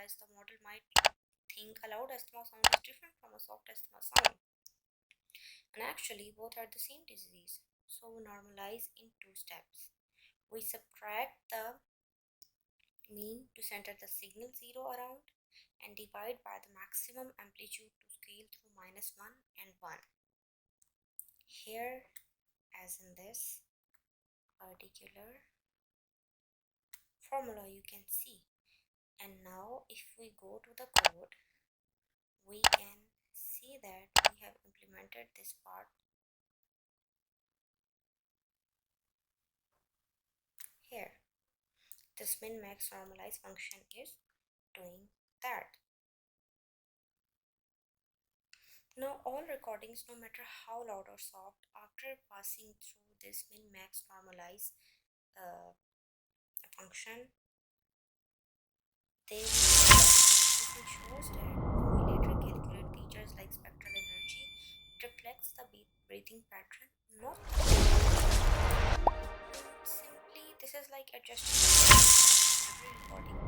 otherwise the model might think a loud asthma sound is different from a soft asthma sound. And actually, both are the same disease. So we normalize in 2 steps. We subtract the mean to center the signal 0 around and divide by the maximum amplitude to scale through -1 and 1. Here, as in this particular formula, you can see. And now if we go to the code, we can see that we have implemented this part here. This min max normalize function is doing that. Now all recordings, no matter how loud or soft, after passing through this min max normalize function, they this ensures that when we later calculate features like spectral energy, it reflects the breathing pattern, not the simply this is like adjusting the every recording.